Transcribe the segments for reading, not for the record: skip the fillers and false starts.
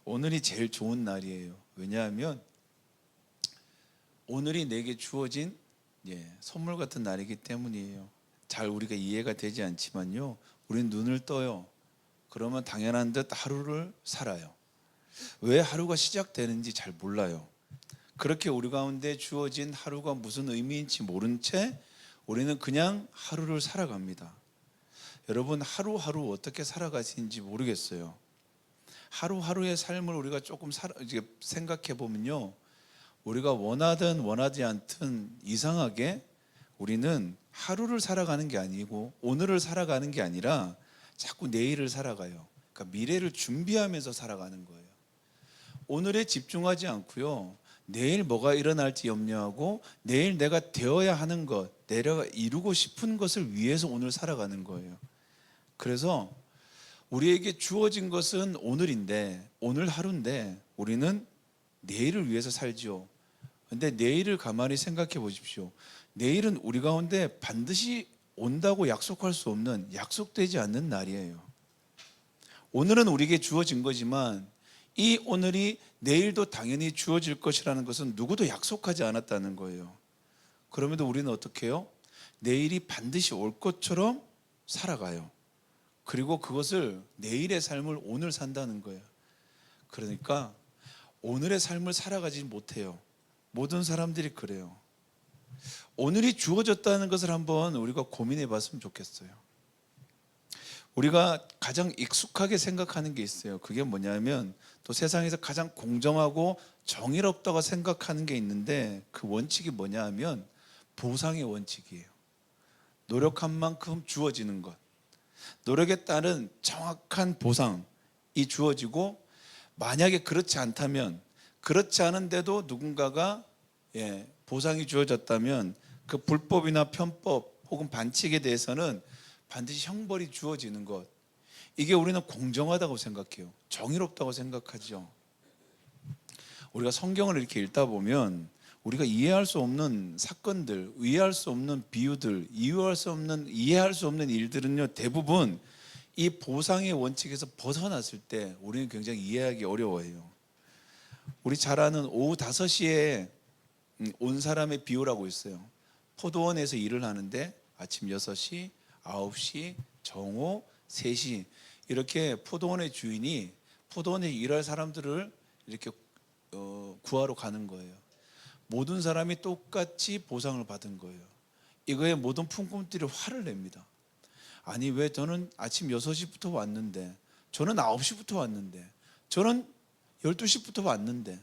오늘이 제일 좋은 날이에요. 왜냐하면 오늘이 내게 주어진 선물 같은 날이기 때문이에요. 잘 우리가 이해가 되지 않지만요, 우린 눈을 떠요. 그러면 당연한 듯 하루를 살아요. 왜 하루가 시작되는지 잘 몰라요. 그렇게 우리 가운데 주어진 하루가 무슨 의미인지 모른 채 우리는 그냥 하루를 살아갑니다. 여러분, 하루하루 어떻게 살아가시는지 모르겠어요. 하루하루의 삶을 우리가 조금 생각해 보면요, 우리가 원하든 원하지 않든 이상하게 우리는 하루를 살아가는 게 아니고 오늘을 살아가는 게 아니라 자꾸 내일을 살아가요. 그러니까 미래를 준비하면서 살아가는 거예요. 오늘에 집중하지 않고요, 내일 뭐가 일어날지 염려하고 내일 내가 되어야 하는 것, 내가 이루고 싶은 것을 위해서 오늘 살아가는 거예요. 그래서 우리에게 주어진 것은 오늘인데, 오늘 하루인데 우리는 내일을 위해서 살지요. 근데 내일을 가만히 생각해 보십시오. 내일은 우리 가운데 반드시 온다고 약속할 수 없는, 약속되지 않는 날이에요. 오늘은 우리에게 주어진 거지만 이 오늘이 내일도 당연히 주어질 것이라는 것은 누구도 약속하지 않았다는 거예요. 그럼에도 우리는 어떻게 해요? 내일이 반드시 올 것처럼 살아가요. 그리고 그것을, 내일의 삶을 오늘 산다는 거예요. 그러니까 오늘의 삶을 살아가지 못해요. 모든 사람들이 그래요. 오늘이 주어졌다는 것을 한번 우리가 고민해 봤으면 좋겠어요. 우리가 가장 익숙하게 생각하는 게 있어요. 그게 뭐냐면, 또 세상에서 가장 공정하고 정의롭다고 생각하는 게 있는데, 그 원칙이 뭐냐 하면 보상의 원칙이에요. 노력한 만큼 주어지는 것, 노력에 따른 정확한 보상이 주어지고, 만약에 그렇지 않다면, 그렇지 않은데도 누군가가 보상이 주어졌다면 그 불법이나 편법 혹은 반칙에 대해서는 반드시 형벌이 주어지는 것, 이게 우리는 공정하다고 생각해요. 정의롭다고 생각하죠. 우리가 성경을 이렇게 읽다 보면 우리가 이해할 수 없는 사건들, 이해할 수 없는 비유들, 이해할 수 없는 일들은요, 대부분 이 보상의 원칙에서 벗어났을 때 우리는 굉장히 이해하기 어려워해요. 우리 잘 아는 오후 5시에 온 사람의 비유라고 있어요. 포도원에서 일을 하는데 아침 6시, 9시, 정오, 3시 이렇게 포도원의 주인이 포도원에 일할 사람들을 이렇게 구하러 가는 거예요. 모든 사람이 똑같이 보상을 받은 거예요. 이거에 모든 품꾼들이 화를 냅니다. 아니, 왜 저는 아침 6시부터 왔는데, 저는 9시부터 왔는데, 저는 12시부터 왔는데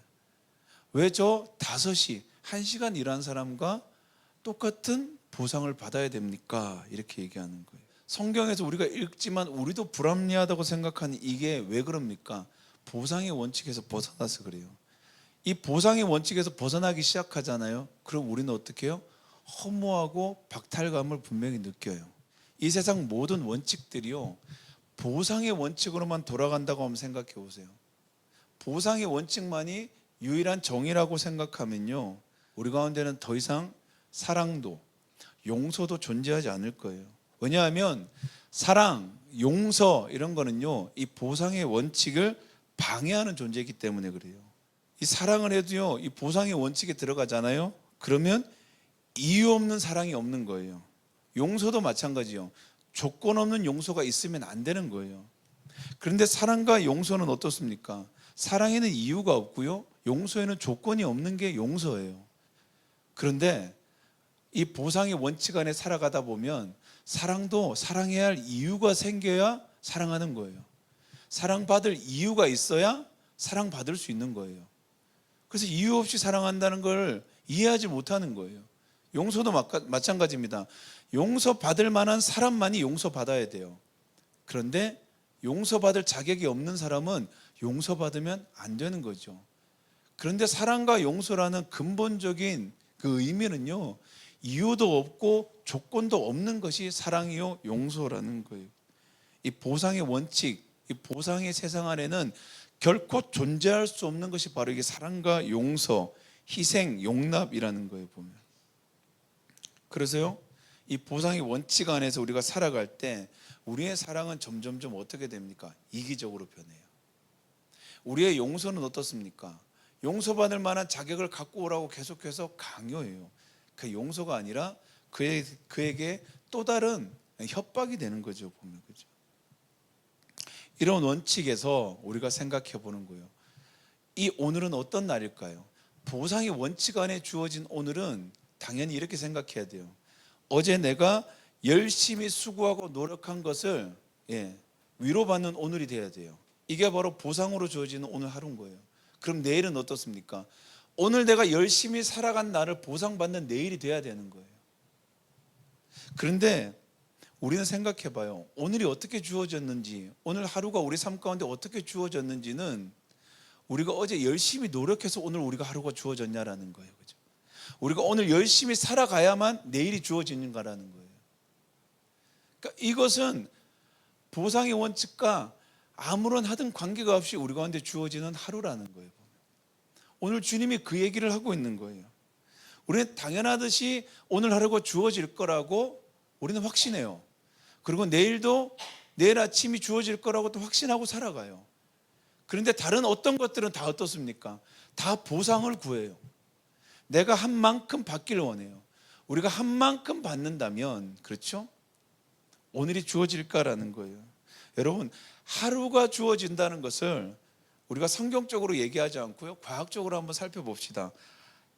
왜 저 5시, 1시간 일한 사람과 똑같은 보상을 받아야 됩니까? 이렇게 얘기하는 거예요. 성경에서 우리가 읽지만 우리도 불합리하다고 생각하는 이게 왜 그럽니까? 보상의 원칙에서 벗어나서 그래요. 이 보상의 원칙에서 벗어나기 시작하잖아요. 그럼 우리는 어떻게 해요? 허무하고 박탈감을 분명히 느껴요. 이 세상 모든 원칙들이요, 보상의 원칙으로만 돌아간다고 한번 생각해 보세요. 보상의 원칙만이 유일한 정의라고 생각하면요, 우리 가운데는 더 이상 사랑도 용서도 존재하지 않을 거예요. 왜냐하면 사랑, 용서 이런 거는요, 이 보상의 원칙을 방해하는 존재이기 때문에 그래요. 이 사랑을 해도요, 이 보상의 원칙에 들어가잖아요. 그러면 이유 없는 사랑이 없는 거예요. 용서도 마찬가지요. 조건 없는 용서가 있으면 안 되는 거예요. 그런데 사랑과 용서는 어떻습니까? 사랑에는 이유가 없고요, 용서에는 조건이 없는 게 용서예요. 그런데 이 보상의 원칙 안에 살아가다 보면 사랑도 사랑해야 할 이유가 생겨야 사랑하는 거예요. 사랑받을 이유가 있어야 사랑받을 수 있는 거예요. 그래서 이유 없이 사랑한다는 걸 이해하지 못하는 거예요. 용서도 마찬가지입니다. 용서받을 만한 사람만이 용서받아야 돼요. 그런데 용서받을 자격이 없는 사람은 용서받으면 안 되는 거죠. 그런데 사랑과 용서라는 근본적인 그 의미는요, 이유도 없고 조건도 없는 것이 사랑이요 용서라는 거예요. 이 보상의 원칙, 이 보상의 세상 안에는 결코 존재할 수 없는 것이 바로 이게 사랑과 용서, 희생, 용납이라는 거예요, 보면. 그래서요, 이 보상의 원칙 안에서 우리가 살아갈 때 우리의 사랑은 점점점 어떻게 됩니까? 이기적으로 변해요. 우리의 용서는 어떻습니까? 용서받을 만한 자격을 갖고 오라고 계속해서 강요해요. 그 용서가 아니라 그에게 또 다른 협박이 되는 거죠, 보면. 그죠? 이런 원칙에서 우리가 생각해 보는 거예요. 이 오늘은 어떤 날일까요? 보상의 원칙 안에 주어진 오늘은 당연히 이렇게 생각해야 돼요. 어제 내가 열심히 수고하고 노력한 것을 위로받는 오늘이 돼야 돼요. 이게 바로 보상으로 주어지는 오늘 하루인 거예요. 그럼 내일은 어떻습니까? 오늘 내가 열심히 살아간 나를 보상받는 내일이 돼야 되는 거예요. 그런데 우리는 생각해 봐요. 오늘이 어떻게 주어졌는지, 오늘 하루가 우리 삶 가운데 어떻게 주어졌는지는 우리가 어제 열심히 노력해서 오늘 우리가 하루가 주어졌냐라는 거예요. 그죠? 우리가 오늘 열심히 살아가야만 내일이 주어지는가라는 거예요. 그러니까 이것은 보상의 원칙과 아무런 하든 관계가 없이 우리 가운데 주어지는 하루라는 거예요. 오늘 주님이 그 얘기를 하고 있는 거예요. 우리는 당연하듯이 오늘 하루가 주어질 거라고 우리는 확신해요. 그리고 내일도 내일 아침이 주어질 거라고 또 확신하고 살아가요. 그런데 다른 어떤 것들은 다 어떻습니까? 다 보상을 구해요. 내가 한 만큼 받기를 원해요. 우리가 한 만큼 받는다면, 그렇죠? 오늘이 주어질까라는 거예요. 여러분, 하루가 주어진다는 것을 우리가 성경적으로 얘기하지 않고요, 과학적으로 한번 살펴봅시다.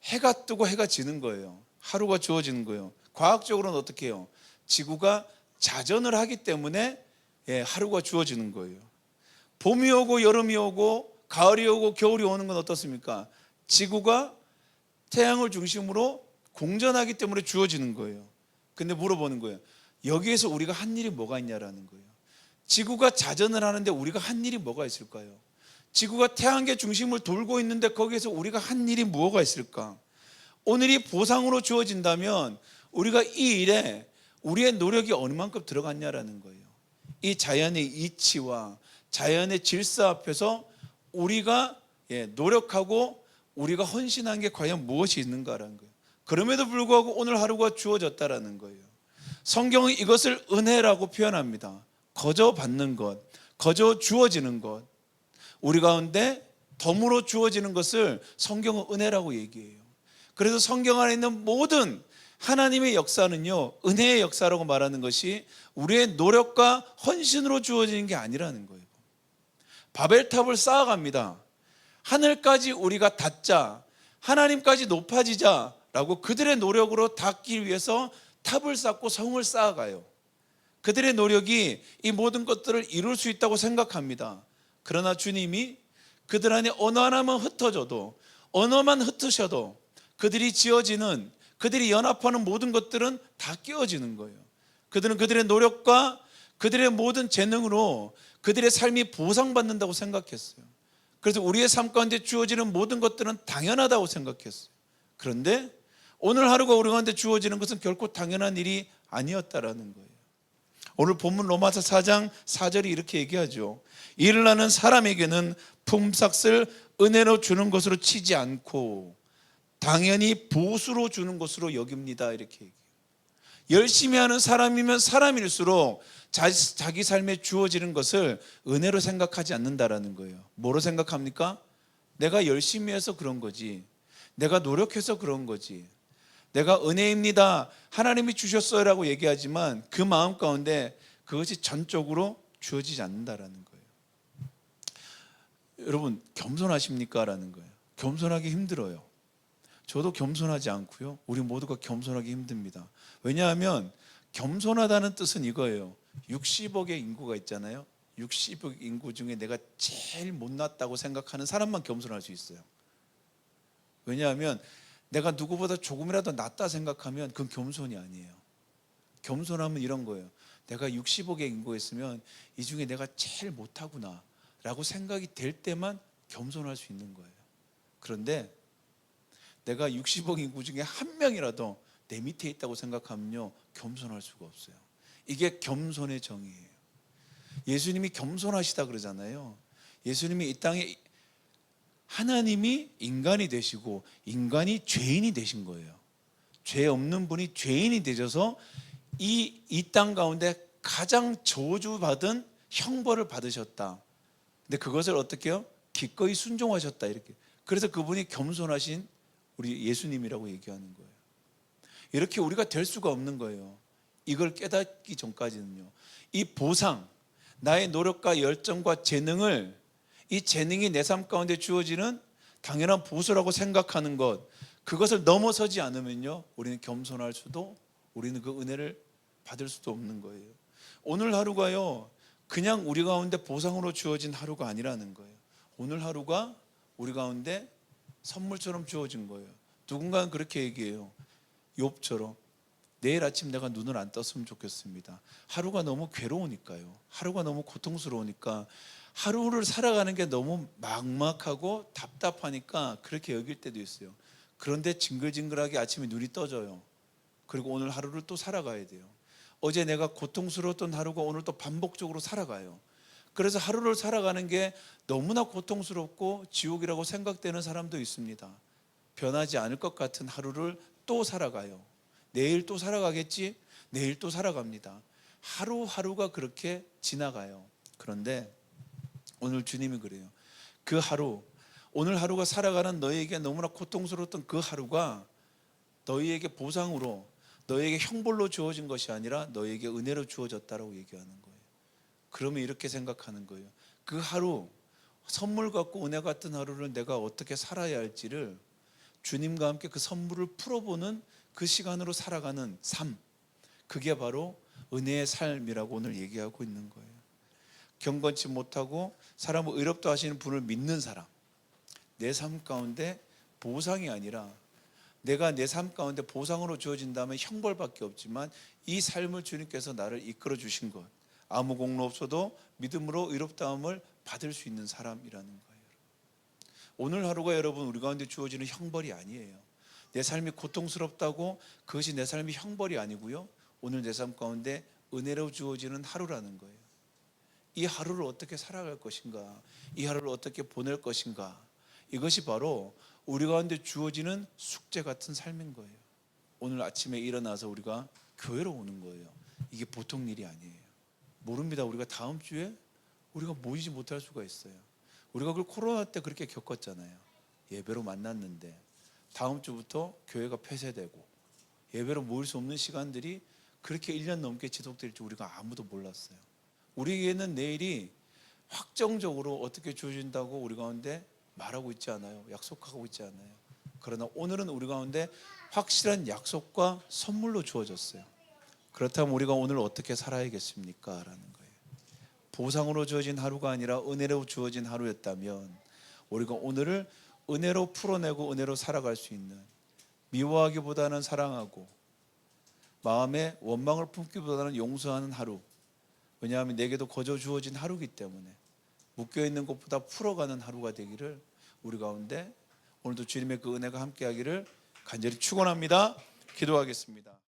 해가 뜨고 해가 지는 거예요. 하루가 주어지는 거예요. 과학적으로는 어떻게 해요? 지구가 자전을 하기 때문에 하루가 주어지는 거예요. 봄이 오고 여름이 오고 가을이 오고 겨울이 오는 건 어떻습니까? 지구가 태양을 중심으로 공전하기 때문에 주어지는 거예요. 근데 물어보는 거예요. 여기에서 우리가 한 일이 뭐가 있냐라는 거예요. 지구가 자전을 하는데 우리가 한 일이 뭐가 있을까요? 지구가 태양계 중심을 돌고 있는데 거기에서 우리가 한 일이 뭐가 있을까? 오늘이 보상으로 주어진다면 우리가 이 일에 우리의 노력이 어느 만큼 들어갔냐라는 거예요. 이 자연의 이치와 자연의 질서 앞에서 우리가 노력하고 우리가 헌신한 게 과연 무엇이 있는가라는 거예요. 그럼에도 불구하고 오늘 하루가 주어졌다라는 거예요. 성경은 이것을 은혜라고 표현합니다. 거저 받는 것, 거저 주어지는 것, 우리 가운데 덤으로 주어지는 것을 성경은 은혜라고 얘기해요. 그래서 성경 안에 있는 모든 하나님의 역사는요, 은혜의 역사라고 말하는 것이 우리의 노력과 헌신으로 주어지는 게 아니라는 거예요. 바벨탑을 쌓아갑니다. 하늘까지 우리가 닿자, 하나님까지 높아지자라고 그들의 노력으로 닿기 위해서 탑을 쌓고 성을 쌓아가요. 그들의 노력이 이 모든 것들을 이룰 수 있다고 생각합니다. 그러나 주님이 그들 안에 어느 하나만 흩어져도, 언어만 흩으셔도 그들이 지어지는, 그들이 연합하는 모든 것들은 다 깨어지는 거예요. 그들은 그들의 노력과 그들의 모든 재능으로 그들의 삶이 보상받는다고 생각했어요. 그래서 우리의 삶 가운데 주어지는 모든 것들은 당연하다고 생각했어요. 그런데 오늘 하루가 우리 가운데 주어지는 것은 결코 당연한 일이 아니었다라는 거예요. 오늘 본문 로마서 4장 4절이 이렇게 얘기하죠. 일을 하는 사람에게는 품삯을 은혜로 주는 것으로 치지 않고 당연히 보수로 주는 것으로 여깁니다. 이렇게 얘기해요. 열심히 하는 사람이면 사람일수록 자기 삶에 주어지는 것을 은혜로 생각하지 않는다라는 거예요. 뭐로 생각합니까? 내가 열심히 해서 그런 거지, 내가 노력해서 그런 거지, 내가 은혜입니다, 하나님이 주셨어요 라고 얘기하지만 그 마음 가운데 그것이 전적으로 주어지지 않는다라는 거예요. 여러분, 겸손하십니까? 라는 거예요. 겸손하기 힘들어요. 저도 겸손하지 않고요, 우리 모두가 겸손하기 힘듭니다. 왜냐하면 겸손하다는 뜻은 이거예요. 60억의 인구가 있잖아요. 60억 인구 중에 내가 제일 못났다고 생각하는 사람만 겸손할 수 있어요. 왜냐하면 내가 누구보다 조금이라도 낫다 생각하면 그건 겸손이 아니에요. 겸손함은 이런 거예요. 내가 60억의 인구가 있으면 이 중에 내가 제일 못하구나 라고 생각이 될 때만 겸손할 수 있는 거예요. 그런데 내가 60억 인구 중에 한 명이라도 내 밑에 있다고 생각하면요, 겸손할 수가 없어요. 이게 겸손의 정의예요. 예수님이 겸손하시다 그러잖아요. 예수님이 이 땅에 하나님이 인간이 되시고 인간이 죄인이 되신 거예요. 죄 없는 분이 죄인이 되셔서 이 땅 가운데 가장 저주받은 형벌을 받으셨다. 근데 그것을 어떻게 해요? 기꺼이 순종하셨다 이렇게. 그래서 그분이 겸손하신 우리 예수님이라고 얘기하는 거예요. 이렇게 우리가 될 수가 없는 거예요. 이걸 깨닫기 전까지는요. 이 보상, 나의 노력과 열정과 재능을, 이 재능이 내 삶 가운데 주어지는 당연한 보수라고 생각하는 것, 그것을 넘어서지 않으면요, 우리는 겸손할 수도, 우리는 그 은혜를 받을 수도 없는 거예요. 오늘 하루가요, 그냥 우리 가운데 보상으로 주어진 하루가 아니라는 거예요. 오늘 하루가 우리 가운데 선물처럼 주어진 거예요. 누군가는 그렇게 얘기해요. 욥처럼 내일 아침 내가 눈을 안 떴으면 좋겠습니다. 하루가 너무 괴로우니까요. 하루가 너무 고통스러우니까, 하루를 살아가는 게 너무 막막하고 답답하니까 그렇게 여길 때도 있어요. 그런데 징글징글하게 아침에 눈이 떠져요. 그리고 오늘 하루를 또 살아가야 돼요. 어제 내가 고통스러웠던 하루가 오늘 또 반복적으로 살아가요. 그래서 하루를 살아가는 게 너무나 고통스럽고 지옥이라고 생각되는 사람도 있습니다. 변하지 않을 것 같은 하루를 또 살아가요. 내일 또 살아가겠지? 내일 또 살아갑니다. 하루하루가 그렇게 지나가요. 그런데 오늘 주님이 그래요. 그 하루, 오늘 하루가 살아가는 너희에게 너무나 고통스러웠던 그 하루가 너희에게 보상으로, 너희에게 형벌로 주어진 것이 아니라 너희에게 은혜로 주어졌다라고 얘기하는 거예요. 그러면 이렇게 생각하는 거예요. 그 하루, 선물 같고 은혜 같은 하루를 내가 어떻게 살아야 할지를 주님과 함께 그 선물을 풀어보는 그 시간으로 살아가는 삶, 그게 바로 은혜의 삶이라고 오늘 얘기하고 있는 거예요. 경건치 못하고 사람을 의롭다 하시는 분을 믿는 사람, 내 삶 가운데 보상이 아니라, 내가 내 삶 가운데 보상으로 주어진다면 형벌밖에 없지만 이 삶을 주님께서 나를 이끌어 주신 것, 아무 공로 없어도 믿음으로 의롭다함을 받을 수 있는 사람이라는 거예요. 오늘 하루가 여러분 우리 가운데 주어지는 형벌이 아니에요. 내 삶이 고통스럽다고 그것이 내 삶이 형벌이 아니고요, 오늘 내 삶 가운데 은혜로 주어지는 하루라는 거예요. 이 하루를 어떻게 살아갈 것인가, 이 하루를 어떻게 보낼 것인가, 이것이 바로 우리 가운데 주어지는 숙제 같은 삶인 거예요. 오늘 아침에 일어나서 우리가 교회로 오는 거예요. 이게 보통 일이 아니에요. 모릅니다. 우리가 다음 주에 우리가 모이지 못할 수가 있어요. 우리가 그걸 코로나 때 그렇게 겪었잖아요. 예배로 만났는데 다음 주부터 교회가 폐쇄되고 예배로 모일 수 없는 시간들이 그렇게 1년 넘게 지속될 줄 우리가 아무도 몰랐어요. 우리에게는 내일이 확정적으로 어떻게 주어진다고 우리 가운데 말하고 있지 않아요. 약속하고 있지 않아요. 그러나 오늘은 우리 가운데 확실한 약속과 선물로 주어졌어요. 그렇다면 우리가 오늘 어떻게 살아야겠습니까? 라는 거예요. 보상으로 주어진 하루가 아니라 은혜로 주어진 하루였다면 우리가 오늘을 은혜로 풀어내고 은혜로 살아갈 수 있는, 미워하기보다는 사랑하고 마음에 원망을 품기보다는 용서하는 하루, 왜냐하면 내게도 거저 주어진 하루이기 때문에 묶여있는 것보다 풀어가는 하루가 되기를 우리 가운데 오늘도 주님의 그 은혜가 함께하기를 간절히 축원합니다. 기도하겠습니다.